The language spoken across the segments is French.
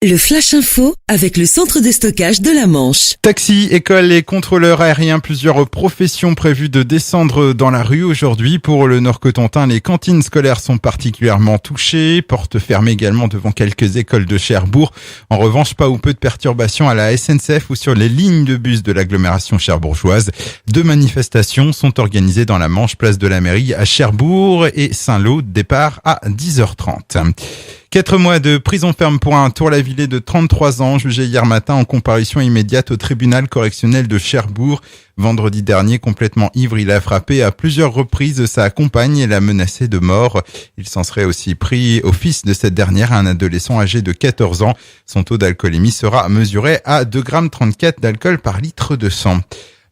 Le Flash Info avec le centre de stockage de la Manche. Taxi, école et contrôleurs aériens, plusieurs professions prévues de descendre dans la rue aujourd'hui. Pour le Nord-Cotentin, les cantines scolaires sont particulièrement touchées. Portes fermées également devant quelques écoles de Cherbourg. En revanche, pas ou peu de perturbations à la SNCF ou sur les lignes de bus de l'agglomération cherbourgeoise. 2 manifestations sont organisées dans la Manche, place de la mairie à Cherbourg et Saint-Lô, départ à 10h30. 4 mois de prison ferme pour un Tourlavillais de 33 ans, jugé hier matin en comparution immédiate au tribunal correctionnel de Cherbourg. Vendredi dernier, complètement ivre, il a frappé à plusieurs reprises sa compagne et l'a menacé de mort. Il s'en serait aussi pris au fils de cette dernière, un adolescent âgé de 14 ans. Son taux d'alcoolémie sera mesuré à 2,34 g d'alcool par litre de sang.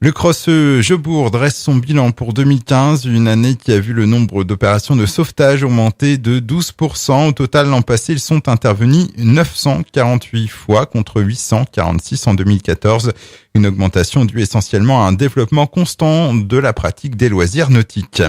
Le Crosseux Jebourg dresse son bilan pour 2015, une année qui a vu le nombre d'opérations de sauvetage augmenter de 12%. Au total, l'an passé, ils sont intervenus 948 fois contre 846 en 2014. Une augmentation due essentiellement à un développement constant de la pratique des loisirs nautiques.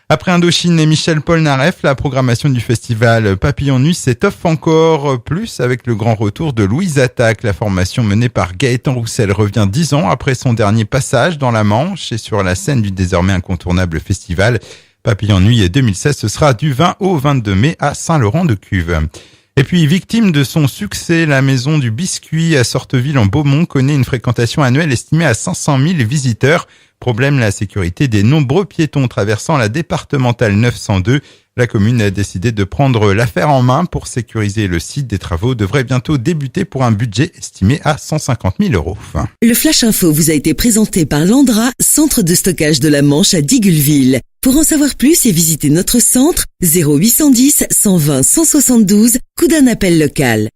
Après Indochine et Michel Polnareff, la programmation du festival Papillon Nuit s'étoffe encore plus avec le grand retour de Louise Attaque. La formation menée par Gaëtan Roussel revient 10 ans après son dernier passage dans la Manche et sur la scène du désormais incontournable festival. Papillon Nuit 2016, ce sera du 20 au 22 mai à Saint-Laurent-de-Cuve. Et puis, victime de son succès, la maison du biscuit à Sorteville en Beaumont connaît une fréquentation annuelle estimée à 500 000 visiteurs. Problème, la sécurité des nombreux piétons traversant la départementale 902. La commune a décidé de prendre l'affaire en main pour sécuriser le site. Des travaux devraient bientôt débuter pour un budget estimé à 150 000 €. Le Flash Info vous a été présenté par Landra, centre de stockage de la Manche à Digoulville. Pour en savoir plus et visiter notre centre, 0810 120 172, coup d'un appel local.